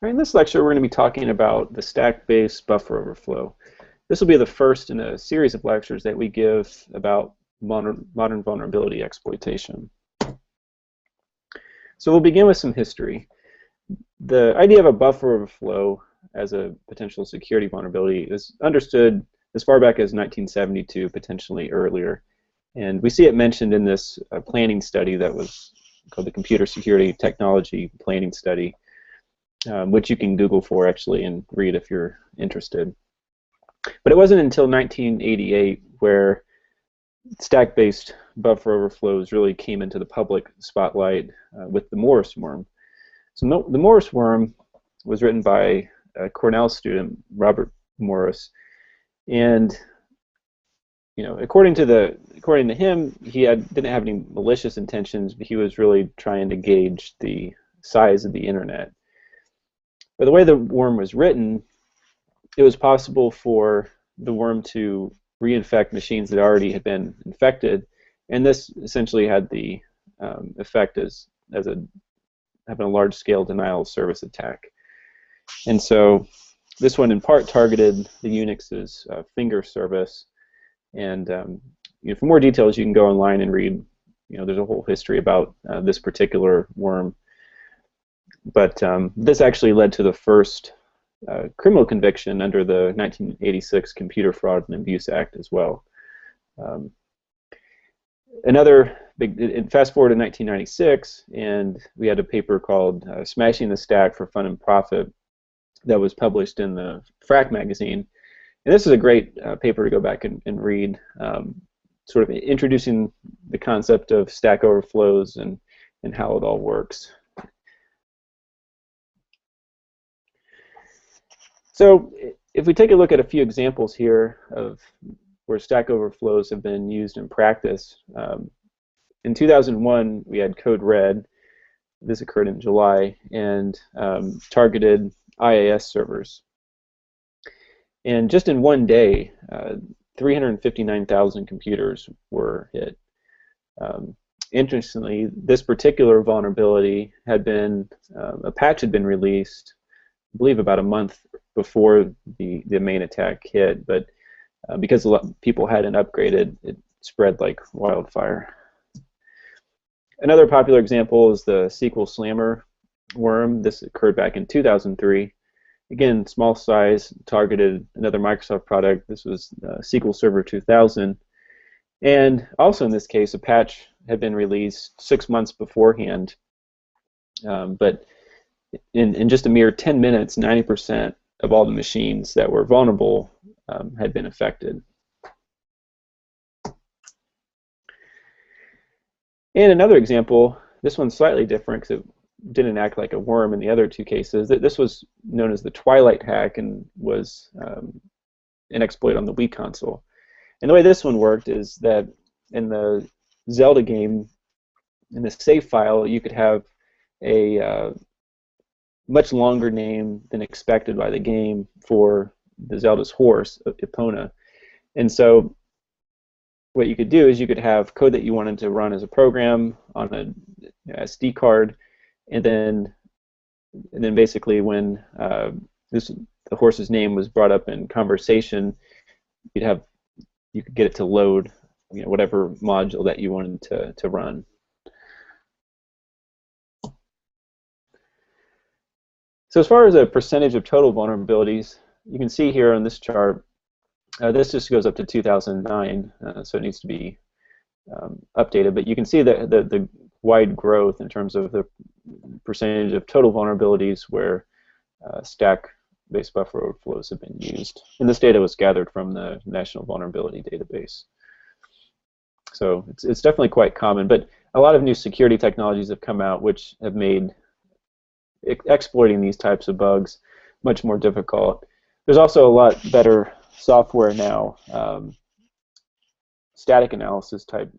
In this lecture, we're going to be talking about the stack-based buffer overflow. This will be the first in a series of lectures that we give about modern vulnerability exploitation. So we'll begin with some history. The idea of a buffer overflow as a potential security vulnerability is understood as far back as 1972, potentially earlier. And we see it mentioned in this planning study that was called the Computer Security Technology Planning Study, which you can Google for actually and read if you're interested. But it wasn't until 1988 where stack-based buffer overflows really came into the public spotlight with the Morris worm. So the Morris worm was written by a Cornell student, Robert Morris, and according to him, he didn't have any malicious intentions, but he was really trying to gauge the size of the internet. But the way the worm was written, it was possible for the worm to reinfect machines that already had been infected, and this essentially had the effect as having a large-scale denial of service attack. And so this one in part targeted the Unix's finger service. And for more details, you can go online and read. There's a whole history about this particular worm. But this actually led to the first criminal conviction under the 1986 Computer Fraud and Abuse Act as well. Fast forward to 1996, and we had a paper called Smashing the Stack for Fun and Profit that was published in the Frack magazine. And this is a great paper to go back and read, sort of introducing the concept of stack overflows and how it all works. So if we take a look at a few examples here of where stack overflows have been used in practice, in 2001 we had Code Red. This occurred in July and targeted IIS servers. And just in one day, 359,000 computers were hit. Interestingly, this particular vulnerability had been, a patch had been released, I believe about a month before the main attack hit, but because a lot of people hadn't upgraded, it spread like wildfire. Another popular example is the SQL Slammer worm. This occurred back in 2003. Again, small size, targeted another Microsoft product. This was SQL Server 2000. And also in this case, a patch had been released 6 months beforehand. But in just a mere 10 minutes, 90% of all the machines that were vulnerable had been affected. And another example, this one's slightly different because it didn't act like a worm in the other two cases. This was known as the Twilight hack and was an exploit on the Wii console. And the way this one worked is that in the Zelda game, in the save file, you could have a much longer name than expected by the game for the Zelda's horse, Epona. And so what you could do is you could have code that you wanted to run as a program on an SD card, and then basically when the horse's name was brought up in conversation, you could get it to load whatever module that you wanted to run. So as far as a percentage of total vulnerabilities, you can see here on this chart, this just goes up to 2009, so it needs to be updated. But you can see the wide growth in terms of the percentage of total vulnerabilities where stack-based buffer overflows have been used. And this data was gathered from the National Vulnerability Database. So it's definitely quite common, but a lot of new security technologies have come out which have made exploiting these types of bugs much more difficult. There's also a lot better software now, static analysis type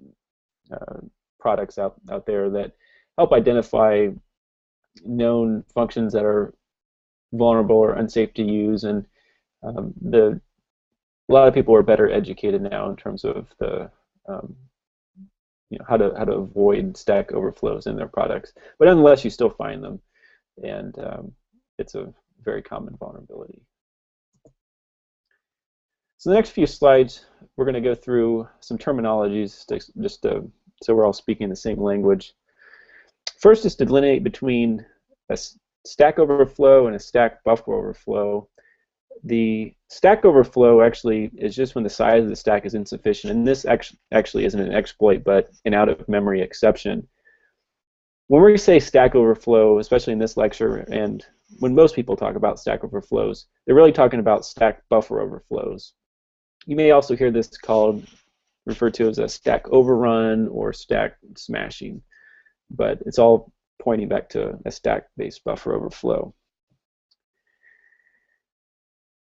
products out there that help identify known functions that are vulnerable or unsafe to use, and a lot of people are better educated now in terms of the how to avoid stack overflows in their products. But nonetheless, you still find them, and it's a very common vulnerability. So the next few slides, we're going to go through some terminologies so we're all speaking the same language. First is to delineate between a stack overflow and a stack buffer overflow. The stack overflow actually is just when the size of the stack is insufficient, and this actually isn't an exploit but an out-of-memory exception. When we say stack overflow, especially in this lecture, and when most people talk about stack overflows, they're really talking about stack buffer overflows. You may also hear this referred to as a stack overrun or stack smashing, but it's all pointing back to a stack-based buffer overflow.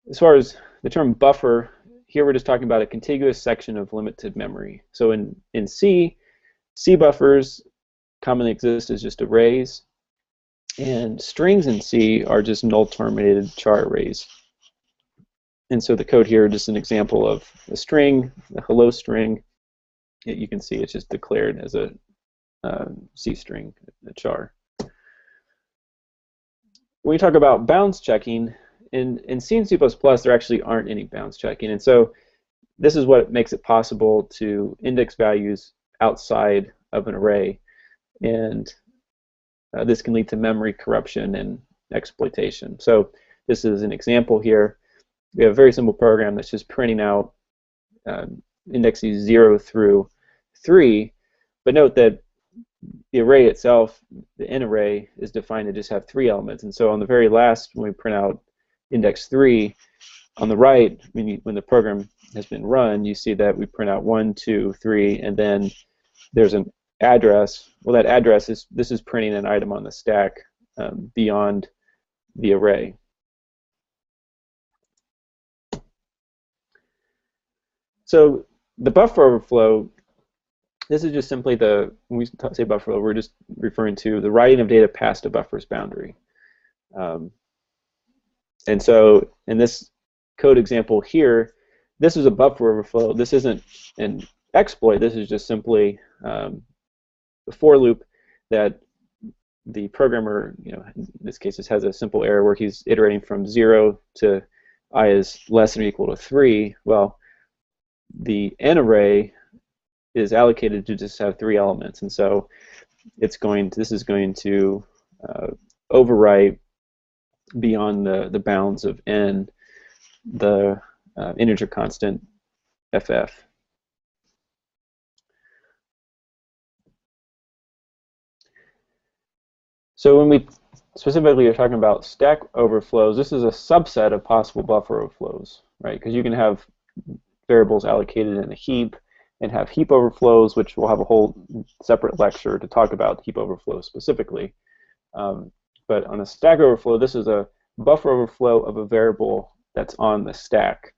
As far as the term buffer, here we're just talking about a contiguous section of limited memory. So in C buffers commonly exist as just arrays, and strings in C are just null-terminated char arrays. And so the code here is just an example of a string, a hello string. You can see it's just declared as a C string, a char. When we talk about bounds checking, in C and C++, there actually aren't any bounds checking. And so this is what makes it possible to index values outside of an array. And this can lead to memory corruption and exploitation. So this is an example here. We have a very simple program that's just printing out indexes 0 through 3. But note that the array itself, the N array, is defined to just have 3 elements. And so on the very last, when we print out index 3, on the right, when the program has been run, you see that we print out 1, 2, 3, and then there's an address. Well, that address this is printing an item on the stack beyond the array. So the buffer overflow, this is just simply when we say buffer overflow, we're just referring to the writing of data past a buffer's boundary. And so in this code example here, this is a buffer overflow. This isn't an exploit. This is just simply a for loop that the programmer, in this case, this has a simple error where he's iterating from 0 to I is less than or equal to 3. Well, the N array is allocated to just have 3 elements, and so this is going to overwrite beyond the bounds of N the integer constant ff. So when we specifically are talking about stack overflows, this is a subset of possible buffer overflows, right? Because you can have variables allocated in a heap and have heap overflows, which we'll have a whole separate lecture to talk about heap overflows specifically. But on a stack overflow, this is a buffer overflow of a variable that's on the stack.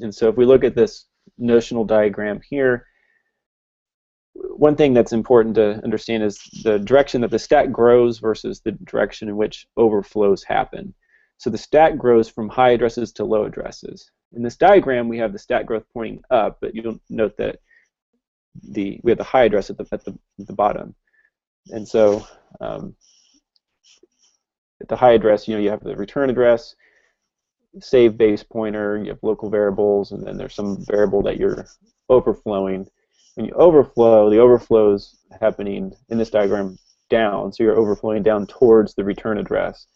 And so if we look at this notional diagram here, one thing that's important to understand is the direction that the stack grows versus the direction in which overflows happen. So the stack grows from high addresses to low addresses. In this diagram, we have the stack growth pointing up, but you'll note that we have the high address at the bottom. And so at the high address, you have the return address, save base pointer, you have local variables, and then there's some variable that you're overflowing. When you overflow, the overflow is happening in this diagram down, so you're overflowing down towards the return address.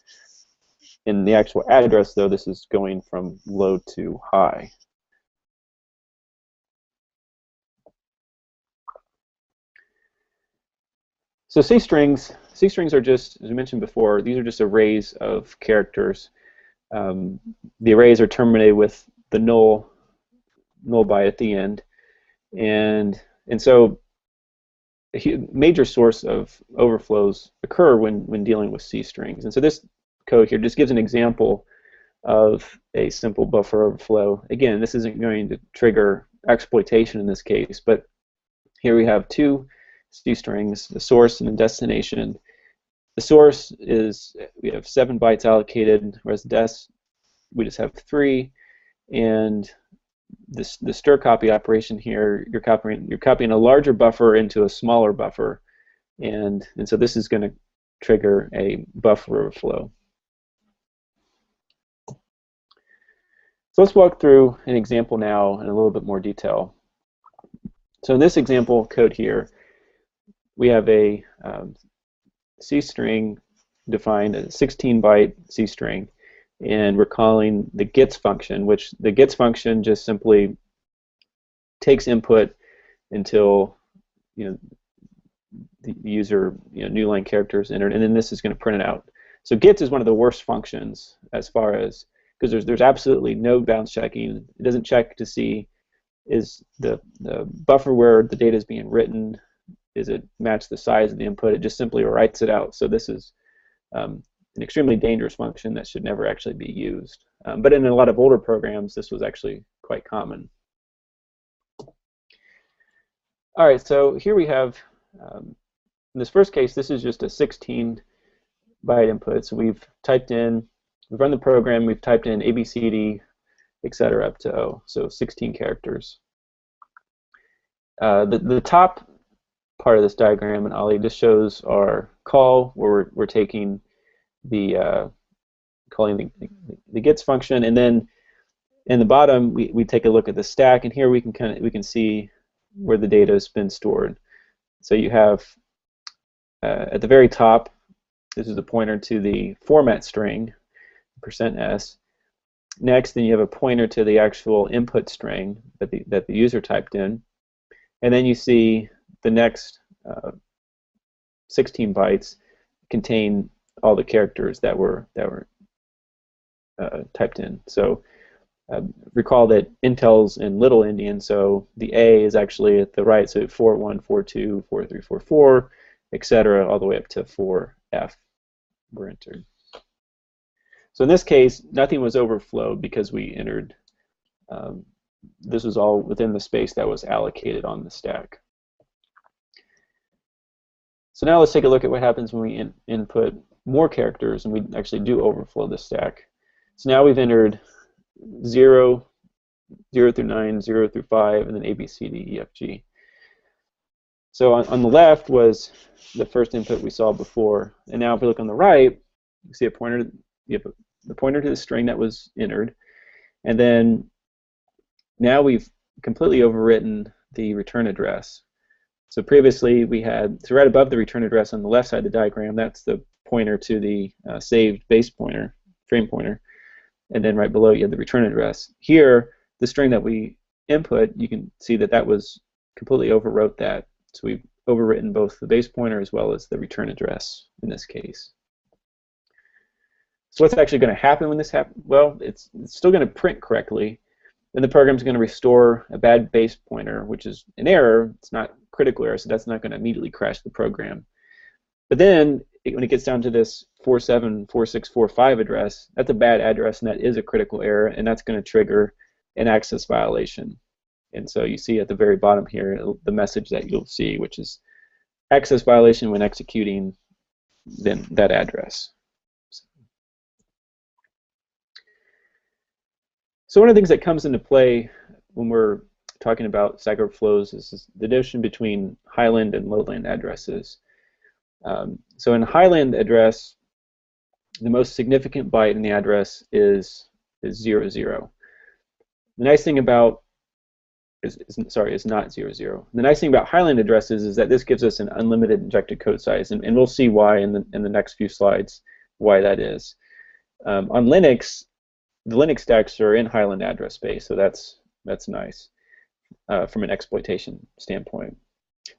In the actual address, though, this is going from low to high. So C strings are just, as we mentioned before, these are just arrays of characters. The arrays are terminated with the null byte at the end, and so a major source of overflows occur when dealing with C strings. And so this code here just gives an example of a simple buffer overflow. Again, this isn't going to trigger exploitation in this case, but here we have 2 C strings, the source and the destination. The source we have 7 bytes allocated, whereas des we just have 3, and the stir copy operation here, you're copying a larger buffer into a smaller buffer, and so this is going to trigger a buffer overflow. So let's walk through an example now in a little bit more detail. So in this example code here, we have a C string defined, a 16-byte C string, and we're calling the gets function, which the gets function just simply takes input until the user new line character is entered, and then this is going to print it out. So gets is one of the worst functions as far as, because there's absolutely no bounds checking. It doesn't check to see is the buffer where the data is being written, is it match the size of the input. It just simply writes it out. So this is an extremely dangerous function that should never actually be used. But in a lot of older programs, this was actually quite common. All right, so here we have, in this first case, this is just a 16-byte input. So we've run the program, we've typed in ABCD, etc. up to O, so 16 characters. The top part of this diagram in Ollie just shows our call, where we're taking calling the gets function, and then in the bottom we take a look at the stack, and here we can see where the data has been stored. So you have at the very top, this is a pointer to the format string, %s. Next, then you have a pointer to the actual input string that the user typed in, and then you see the next 16 bytes contain all the characters that were typed in. So recall that Intel's in Little Endian, so the A is actually at the right, so 41, 42, 43, 44, etc., all the way up to 4F were entered. So in this case, nothing was overflowed because we entered, this was all within the space that was allocated on the stack. So now let's take a look at what happens when we input more characters and we actually do overflow the stack. So now we've entered 0 through 9, 0 through 5, and then A, B, C, D, E, F, G. So on the left was the first input we saw before, and now if we look on the right, you see a pointer. You have the pointer to the string that was entered, and then now we've completely overwritten the return address. So previously we had, so right above the return address on the left side of the diagram, that's the pointer to the saved base pointer, frame pointer, and then right below you have the return address. Here, the string that we input, you can see that that was completely overwrote that. So we've overwritten both the base pointer as well as the return address in this case. So what's actually going to happen when this happens? Well, it's still going to print correctly, and the program's going to restore a bad base pointer, which is an error. It's not critical error, so that's not going to immediately crash the program. But then, when it gets down to this 474645 address, that's a bad address, and that is a critical error, and that's going to trigger an access violation. And so you see at the very bottom here the message that you'll see, which is access violation when executing then that address. So one of the things that comes into play when we're talking about stack overflows is the difference between Highland and Lowland addresses. So in Highland address, the most significant byte in the address is 00. The nice thing about is not 00. The nice thing about Highland addresses is that this gives us an unlimited injected code size, and we'll see why in the next few slides why that is. On Linux, the Linux stacks are in Highland address space, so that's nice from an exploitation standpoint.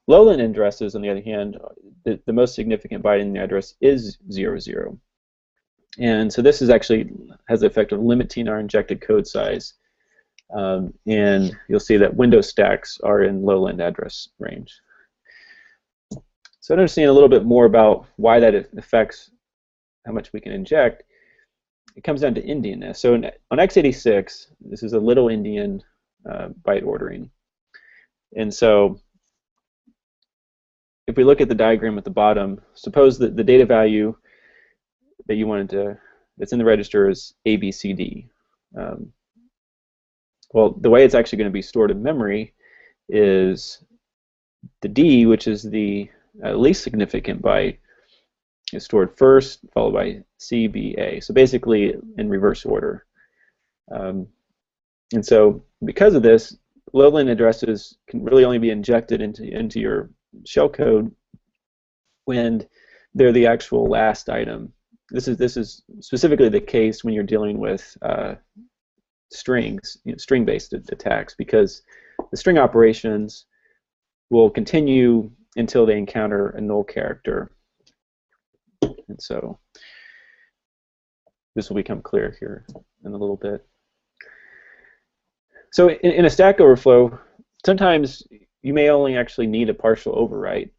Lowland addresses, on the other hand, the most significant byte in the address is 00. And so this is actually has the effect of limiting our injected code size. And you'll see that Windows stacks are in Lowland address range. So to understand a little bit more about why that affects how much we can inject, it comes down to Endianness. So on x86, this is a Little Endian byte ordering. And so if we look at the diagram at the bottom, suppose that the data value that you wanted to, that's in the register is ABCD. Well, the way it's actually going to be stored in memory is the D, which is the least significant byte, is stored first, followed by C, B, A. So basically in reverse order. And so because of this, Lowland addresses can really only be injected into your shellcode when they're the actual last item. This is specifically the case when you're dealing with strings, string-based attacks, because the string operations will continue until they encounter a null character. And so this will become clear here in a little bit. So in a Stack Overflow, sometimes you may only actually need a partial overwrite.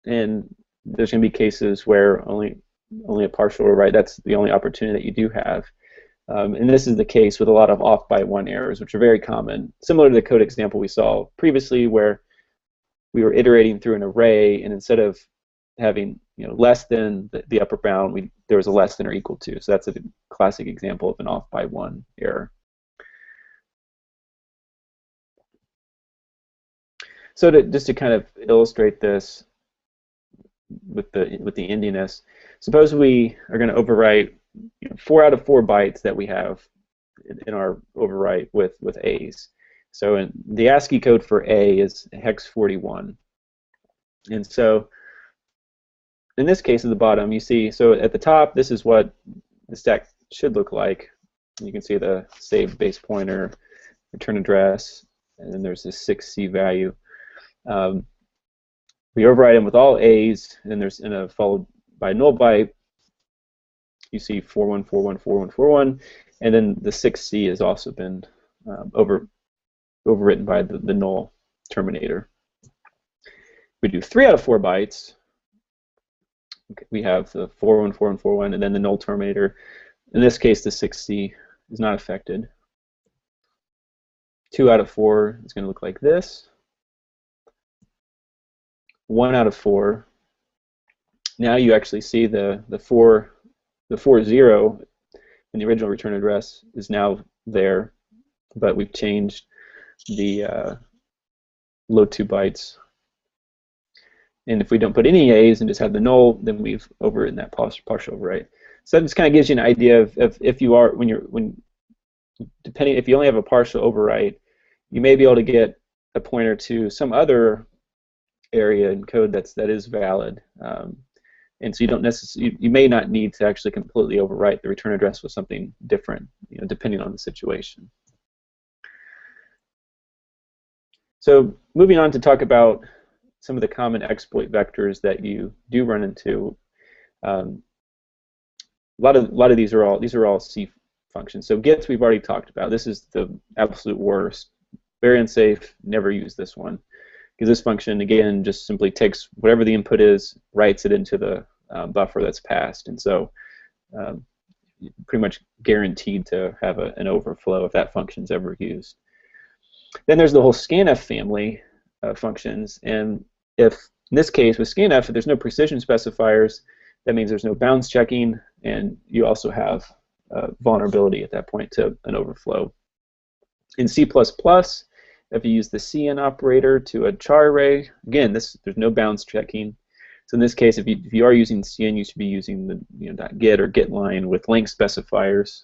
And there's going to be cases where only a partial overwrite, that's the only opportunity that you do have. And this is the case with a lot of off by one errors, which are very common, similar to the code example we saw previously, where we were iterating through an array, and instead of having less than the upper bound, there was a less than or equal to. So that's a classic example of an off by one error. So just to kind of illustrate this with the indiness, suppose we are going to overwrite 4 out of 4 bytes that we have in our overwrite with A's. So the ASCII code for A is hex 41. And so in this case at the bottom, you see, so at the top, this is what the stack should look like. You can see the saved base pointer, return address, and then there's this 6C value. We override them with all A's, and there's followed by null byte. You see 41414141, and then the 6C has also been overwritten by the null terminator. We do 3 out of 4 bytes. Okay, we have the 414141, and then the null terminator. In this case, the 6C is not affected. 2 out of 4 is going to look like this. 1 out of 4. Now you actually see the 40 in the original return address is now there, but we've changed the low 2 bytes. And if we don't put any A's and just have the null, then we've overwritten that partial overwrite. So that just kind of gives you an idea of if you are depending if you only have a partial overwrite, you may be able to get a pointer to some other area in code that is valid, and so you may not need to actually completely overwrite the return address with something different, depending on the situation. So moving on to talk about some of the common exploit vectors that you do run into. A lot of these are all C functions. So gets we've already talked about. This is the absolute worst. Very unsafe. Never use this one. Because this function, again, just simply takes whatever the input is, writes it into the buffer that's passed. And so you're pretty much guaranteed to have an overflow if that function's ever used. Then there's the whole scanf family of functions. And if, in this case, with scanf, if there's no precision specifiers, that means there's no bounds checking, and you also have vulnerability at that point to an overflow. In C++, if you use the cn operator to a char array, again, there's no bounds checking. So in this case, if you are using cn, you should be using the .get or getLine with length specifiers.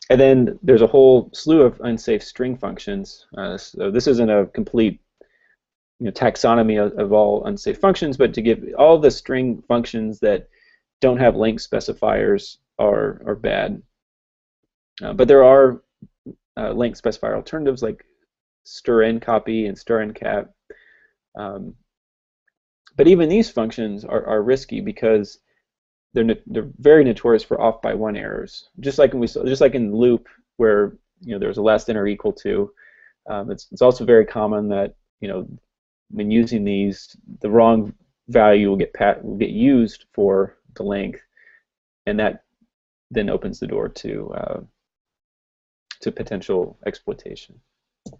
And then there's a whole slew of unsafe string functions. So this isn't a complete taxonomy of all unsafe functions, but to give all the string functions that don't have length specifiers are bad. But there are length specifier alternatives like str_ncopy and str_ncap. But even these functions are risky because they're very notorious for off by one errors. Just like in loop, where there's a less than or equal to. It's also very common that when using these, the wrong value will get used for the length, and that then opens the door to potential exploitation. All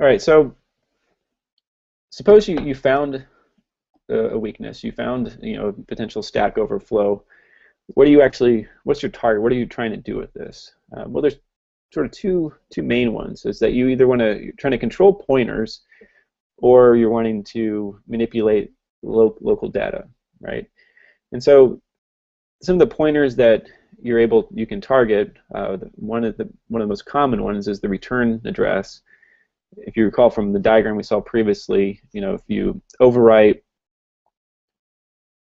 right, so suppose you found a weakness, you found a potential stack overflow. What's your target? What are you trying to do with this? Well, there's sort of two main ones. Is that you either you're trying to control pointers, or you're wanting to manipulate local data, right? And so some of the pointers that you can target, one of the most common ones is the return address. If you recall from the diagram we saw previously, if you overwrite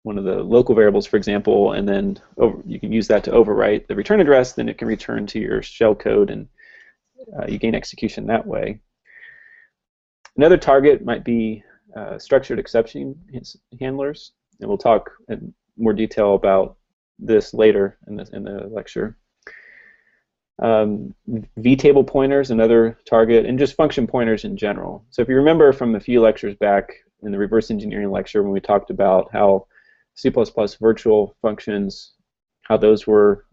one of the local variables, for example, and then you can use that to overwrite the return address, then it can return to your shell code, and you gain execution that way. Another target might be structured exception handlers, and we'll talk in more detail about this later in the lecture. VTable pointers, another target, and just function pointers in general. So if you remember from a few lectures back in the reverse engineering lecture when we talked about how C++ virtual functions, how those were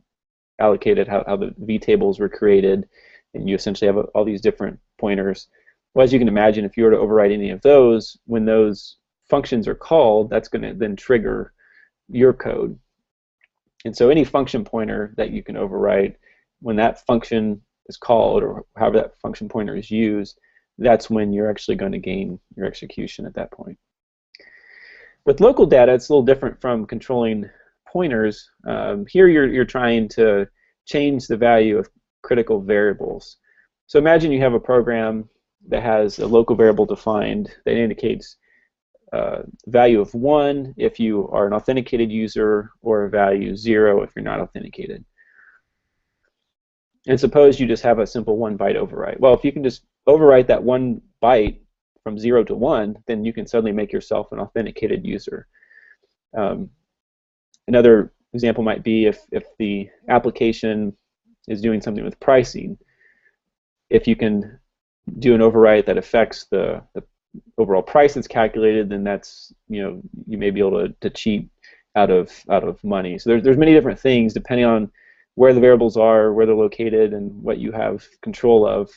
allocated, how the vtables were created, and you essentially have all these different pointers. Well, as you can imagine, if you were to overwrite any of those, when those functions are called, that's going to then trigger your code. And so any function pointer that you can overwrite, when that function is called, or however that function pointer is used, that's when you're actually going to gain your execution at that point. With local data, it's a little different from controlling pointers. Here you're trying to change the value of critical variables. So imagine you have a program that has a local variable defined that indicates value of 1 if you are an authenticated user, or a value 0 if you're not authenticated. And suppose you just have a simple 1 byte overwrite. Well, if you can just overwrite that 1 byte from 0 to 1, then you can suddenly make yourself an authenticated user. Another example might be if the application is doing something with pricing. If you can do an overwrite that affects the overall price that's calculated, then that's, you may be able to cheat out of money. So there's many different things depending on where the variables are, where they're located, and what you have control of,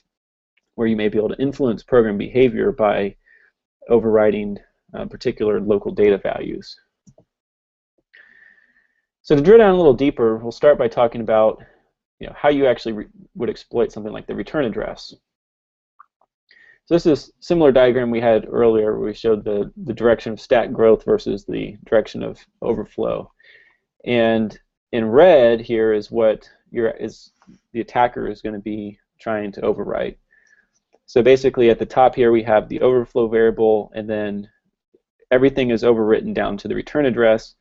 where you may be able to influence program behavior by overriding particular local data values. So to drill down a little deeper, we'll start by talking about how you actually would exploit something like the return address. So this is a similar diagram we had earlier where we showed the direction of stack growth versus the direction of overflow. And in red here is what the attacker is going to be trying to overwrite. So basically at the top here we have the overflow variable, and then everything is overwritten down to the return address.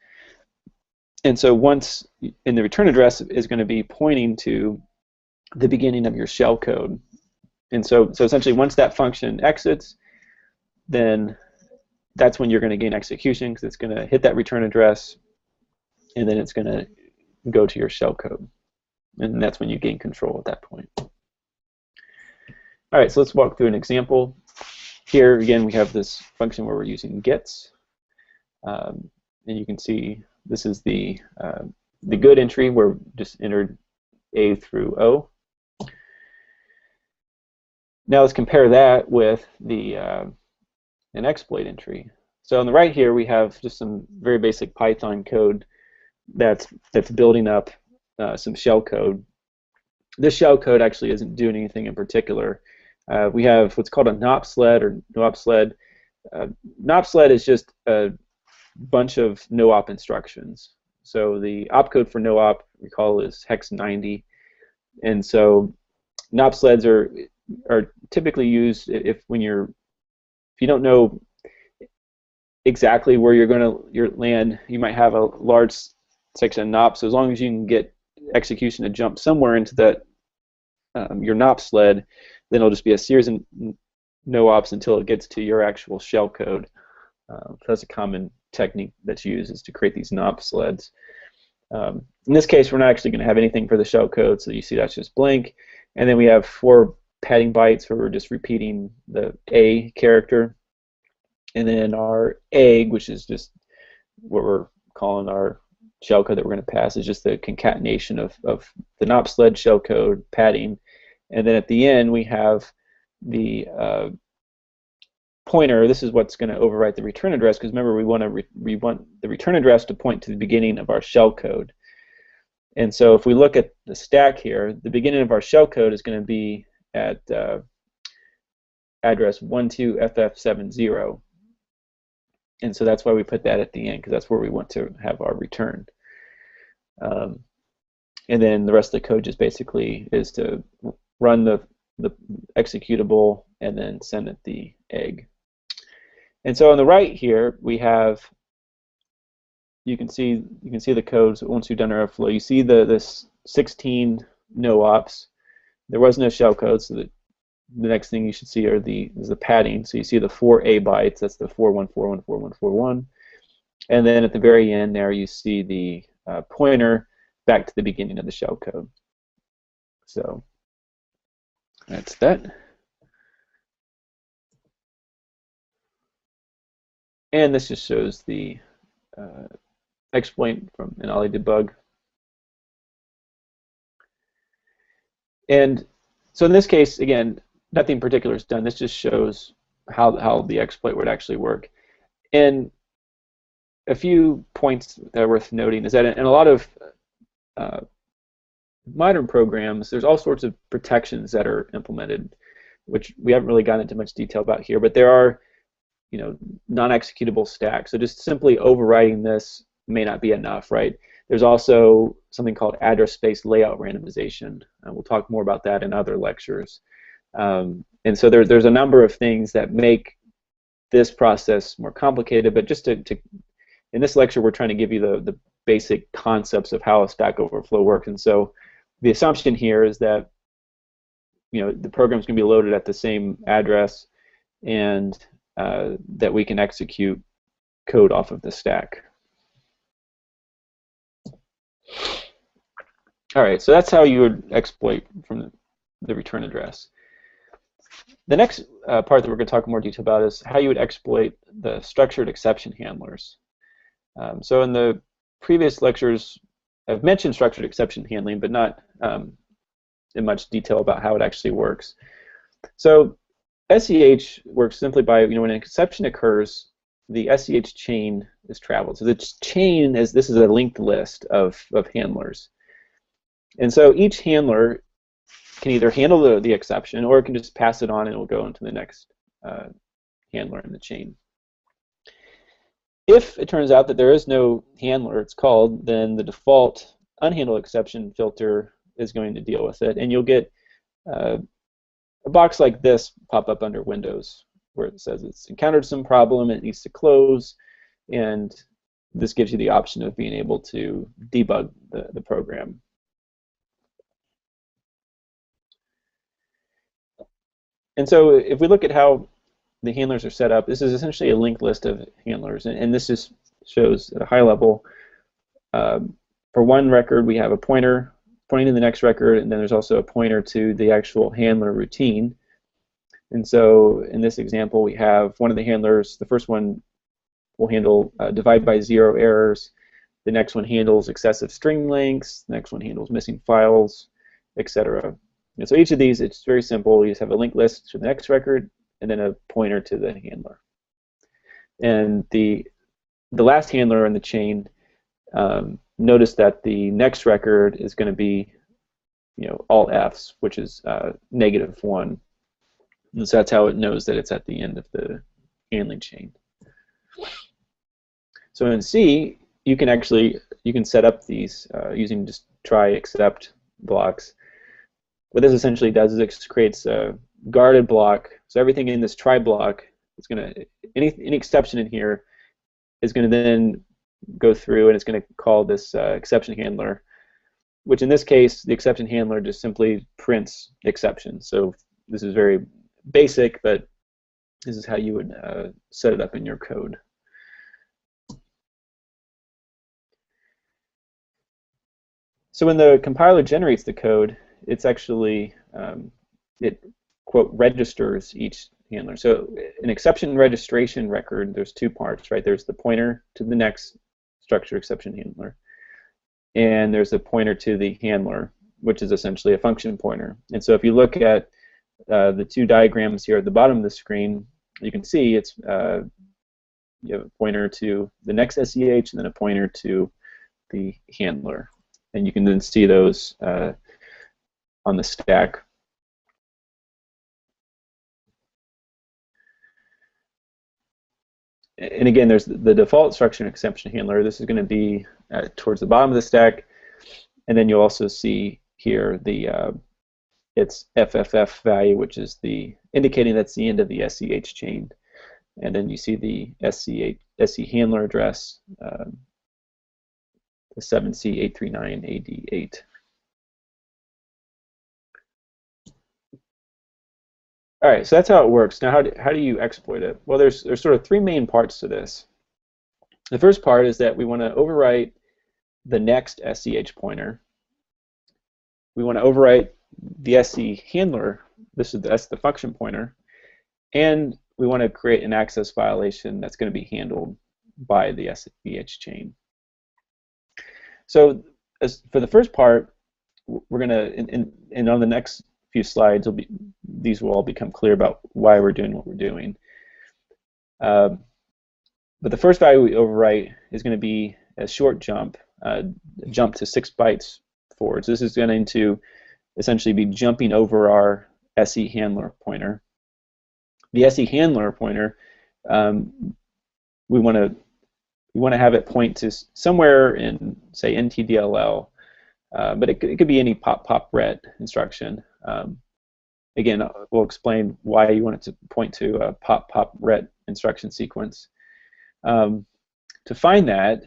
And so once in the return address is going to be pointing to the beginning of your shell code. And so essentially once that function exits, then that's when you're going to gain execution, because it's going to hit that return address, and then it's going to go to your shell code. And that's when you gain control at that point. All right, so let's walk through an example. Here again we have this function where we're using gets, and you can see this is the good entry where we just entered A through O. Now let's compare that with an exploit entry. So on the right here we have just some very basic Python code that's building up some shell code. This shell code actually isn't doing anything in particular. We have what's called a NOP sled or no-op sled. NOP sled is just a bunch of no-op instructions. So the opcode for no-op, recall, is hex 90, and so NOP sleds are typically used if you don't know exactly where you're going to land. You might have a large section of NOP, so as long as you can get execution to jump somewhere into that your NOP sled, then it'll just be a series of no-ops until it gets to your actual shell code. So that's a common technique that's used, is to create these NOP sleds. In this case, we're not actually going to have anything for the shell code, so you see that's just blank. And then we have 4 padding bytes where we're just repeating the A character. And then our egg, which is just what we're calling our shell code that we're going to pass, is just the concatenation of the NOP sled shell code padding. And then at the end we have the pointer. This is what's going to overwrite the return address, because remember we want the return address to point to the beginning of our shell code. And so if we look at the stack here, the beginning of our shell code is going to be at address 12ff70. And so that's why we put that at the end, because that's where we want to have our return. Um, and then the rest of the code just basically is to run the executable and then send it the egg. And so on the right here we have, you can see the code. So once you've done Overflow, you see this 16 no ops. There was no shellcode, so the next thing you should see is the padding. So you see the 4 A bytes. That's the 41414141. And then at the very end there, you see the pointer back to the beginning of the shellcode. So that's that. And this just shows the exploit from an Ollie debug. And so in this case, again, nothing particular is done. This just shows how the exploit would actually work. And a few points that are worth noting is that in a lot of modern programs, there's all sorts of protections that are implemented, which we haven't really gotten into much detail about here. But there are, non-executable stacks. So just simply overriding this may not be enough, right? There's also something called address space layout randomization. We'll talk more about that in other lectures. And so there's a number of things that make this process more complicated. But just in this lecture, we're trying to give you the basic concepts of how a Stack Overflow works. And so the assumption here is that the program's going to be loaded at the same address, and that we can execute code off of the stack. All right, so that's how you would exploit from the return address. The next part that we're going to talk in more detail about is how you would exploit the structured exception handlers. So in the previous lectures, I've mentioned structured exception handling, but not in much detail about how it actually works. So SEH works simply by, when an exception occurs, the SEH chain is traveled. So the chain this is a linked list of handlers. And so each handler can either handle the exception, or it can just pass it on and it will go into the next handler in the chain. If it turns out that there is no handler, it's called, then the default unhandled exception filter is going to deal with it, and you'll get a box like this pop up under Windows where it says it's encountered some problem, it needs to close, and this gives you the option of being able to debug the program. And so if we look at how the handlers are set up, this is essentially a linked list of handlers, and this just shows at a high level. For one record, we have a pointer pointing to the next record, and then there's also a pointer to the actual handler routine. And so in this example, we have one of the handlers. The first one will handle divide by zero errors. The next one handles excessive string lengths. The next one handles missing files, etc. And so each of these, it's very simple. You just have a linked list to the next record, and then a pointer to the handler. And the last handler in the chain, notice that the next record is going to be, all Fs, which is -1. And so that's how it knows that it's at the end of the handling chain. So in C, you can set up these using just try except blocks. What this essentially does is it creates a guarded block. So everything in this try block is going to, any exception in here is going to then go through and it's going to call this exception handler, which in this case, the exception handler just simply prints exceptions. So this is very basic, but this is how you would set it up in your code. So when the compiler generates the code, it's actually, it, quote, registers each handler. So an exception registration record, there's two parts, right? There's the pointer to the next structured exception handler, and there's a pointer to the handler, which is essentially a function pointer. And so if you look at the two diagrams here at the bottom of the screen, you can see it's you have a pointer to the next SEH and then a pointer to the handler. And you can then see those on the stack. And again, there's the default structure and exception handler. This is going to be towards the bottom of the stack. And then you'll also see here the its FFF value, which is the indicating that's the end of the SCH chain. And then you see the SC handler address, the 7C839AD8. All right, so that's how it works. Now, how do you exploit it? Well, there's sort of three main parts to this. The first part is that we want to overwrite the next SCH pointer. We want to overwrite the SC handler. That's the function pointer, and we want to create an access violation that's going to be handled by the SCH chain. So, for the first part, we're going to, and on the next few slides, these will all become clear about why we're doing what we're doing. But the first value we overwrite is going to be a short jump, jump to 6 bytes forward. So this is going to essentially be jumping over our SE handler pointer. The SE handler pointer, we want to have it point to somewhere in, say, NTDLL, but it could be any pop-pop-ret instruction. Again, we'll explain why you want it to point to a pop-pop-ret instruction sequence. To find that,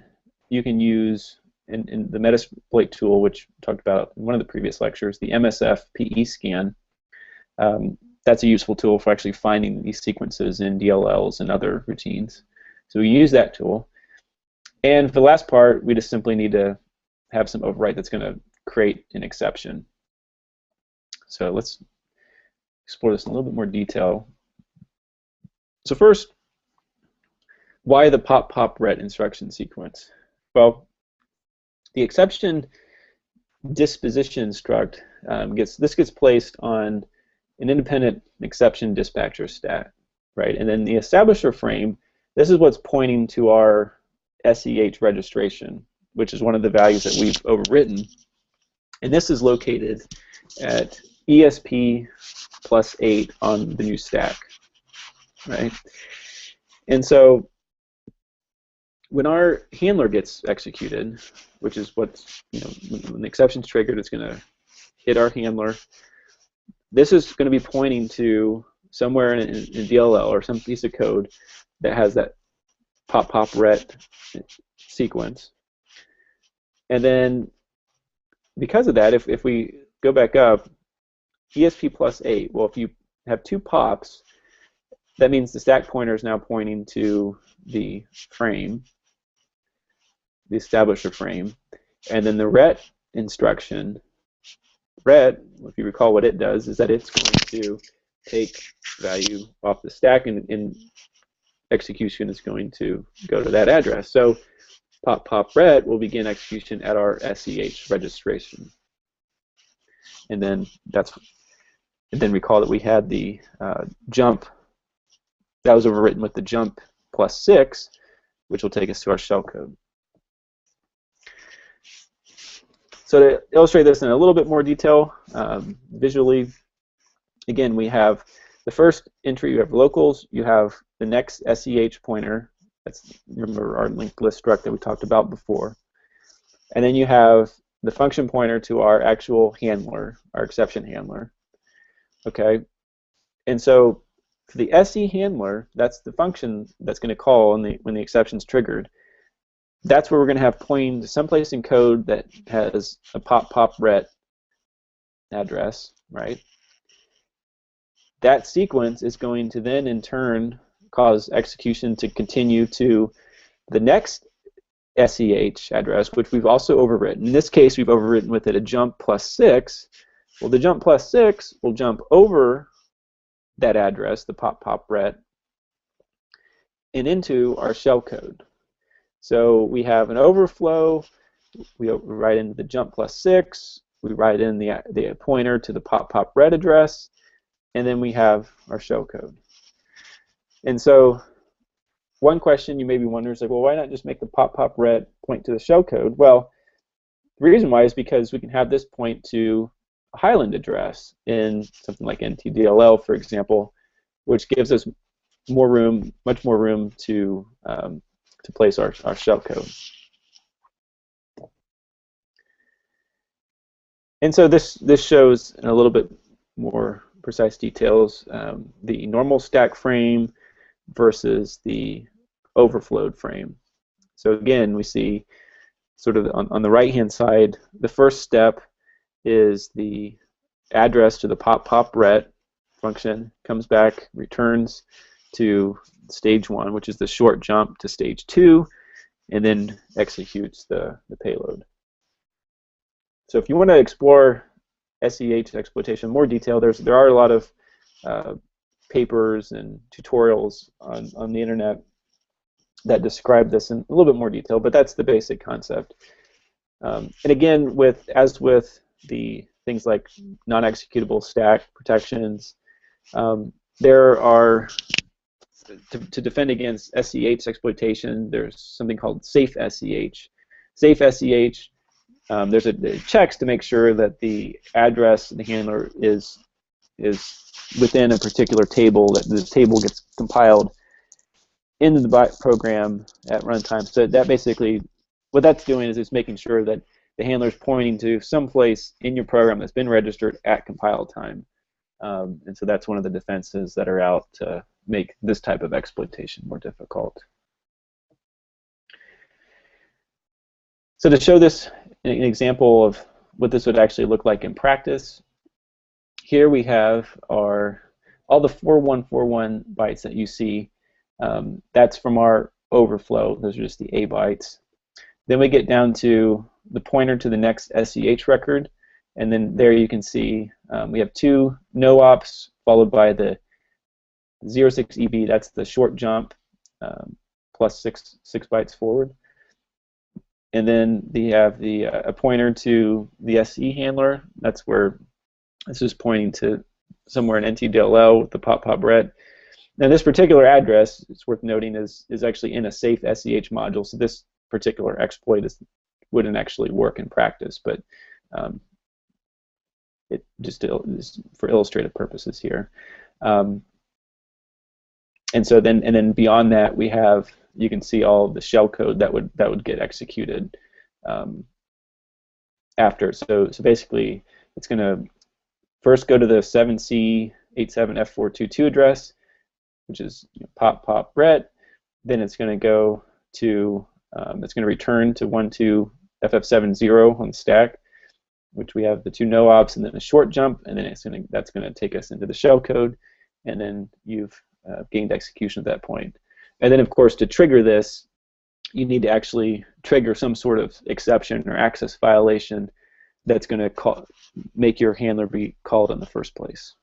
you can use in the Metasploit tool, which we talked about in one of the previous lectures, the MSF PE scan. That's a useful tool for actually finding these sequences in DLLs and other routines. So we use that tool. And for the last part, we just simply need to have some overwrite that's going to create an exception. So let's explore this in a little bit more detail. So first, why the pop-pop-ret instruction sequence? Well, the exception disposition struct gets placed on an independent exception dispatcher stat, right? And then the establisher frame, this is what's pointing to our SEH registration, which is one of the values that we've overwritten. And this is located at ESP plus 8 on the new stack, right? And so when our handler gets executed, which is what's, when the exception's triggered, it's going to hit our handler. This is going to be pointing to somewhere in DLL or some piece of code that has that pop-pop-ret sequence. And then because of that, if we go back up, ESP plus 8, well, if you have 2 pops, that means the stack pointer is now pointing to the frame, the establisher frame. And then the ret instruction, ret, if you recall what it does, is that it's going to take value off the stack, and execution is going to go to that address. So pop-pop-ret will begin execution at our SEH registration. And then recall that we had the jump that was overwritten with the jump plus 6, which will take us to our shellcode. So to illustrate this in a little bit more detail, visually, again, we have the first entry, you have locals, you have the next SEH pointer, that's, remember our linked list struct that we talked about before, and then you have the function pointer to our actual handler, our exception handler. Okay, and so for the SE handler, that's the function that's going to call when the exception's triggered. That's where we're going to have pointing to someplace in code that has a pop-pop-ret address, right? That sequence is going to then, in turn, cause execution to continue to the next SEH address, which we've also overwritten. In this case, we've overwritten with it a jump plus 6. Well, the jump plus 6 will jump over that address, the pop-pop-ret, and into our shellcode. So we have an overflow, we write in the jump plus 6, we write in the pointer to the pop-pop-ret address, and then we have our shellcode. And so one question you may be wondering is like, well, why not just make the pop-pop-ret point to the shellcode? Well, the reason why is because we can have this point to a Highland address in something like NTDLL, for example, which gives us more room, much more room to place our shellcode. And so this shows in a little bit more precise details the normal stack frame versus the overflowed frame. So again, we see sort of on the right-hand side, the first step is the address to the pop-pop-ret function, comes back, returns to stage 1, which is the short jump to stage 2, and then executes the payload. So if you want to explore SEH exploitation in more detail, there are a lot of papers and tutorials on the internet that describe this in a little bit more detail, but that's the basic concept. And again, as with the things like non-executable stack protections, there are, to defend against SEH exploitation, there's something called safe SEH. Safe SEH, there's a checks to make sure that the address of the handler is within a particular table, that the table gets compiled into the program at runtime. So that basically, what that's doing is it's making sure that the handler is pointing to some place in your program that's been registered at compile time. And so that's one of the defenses that are out to make this type of exploitation more difficult. So to show this, an example of what this would actually look like in practice, here we have all the 4141 bytes that you see. That's from our overflow. Those are just the A bytes. Then we get down to the pointer to the next SEH record, and then there you can see we have 2 no-ops followed by the 06EB. That's the short jump plus 6 bytes forward. And then we have a pointer to the SE handler. That's where this is pointing to somewhere in NTDLL with the pop-pop-ret. Now this particular address, it's worth noting, is actually in a safe SEH module. So this particular exploit wouldn't actually work in practice, but it just is for illustrative purposes here. And then beyond that, we have, you can see all of the shell code that would get executed after. So basically, it's going to first go to the 7C87F422 address, which is pop-pop-ret. Then it's going to go to it's going to return to 12FF70 on the stack, which we have the 2 no-ops and then a short jump, and then that's going to take us into the shell code, and then you've gained execution at that point. And then, of course, to trigger this, you need to actually trigger some sort of exception or access violation that's going to make your handler be called in the first place.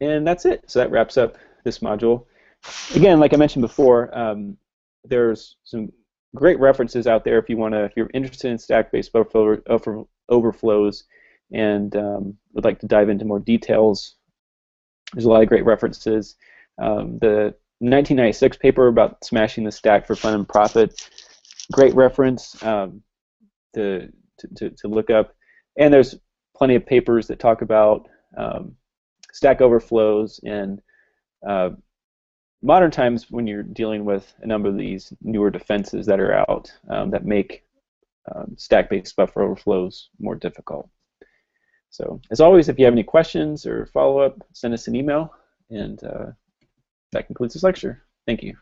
And that's it. So that wraps up this module. Again, like I mentioned before, there's some great references out there if you're interested in stack-based overflows and would like to dive into more details. There's a lot of great references. The 1996 paper about smashing the stack for fun and profit, great reference to look up. And there's plenty of papers that talk about stack overflows and modern times when you're dealing with a number of these newer defenses that are out that make stack-based buffer overflows more difficult. So, as always, if you have any questions or follow-up, send us an email, and that concludes this lecture. Thank you.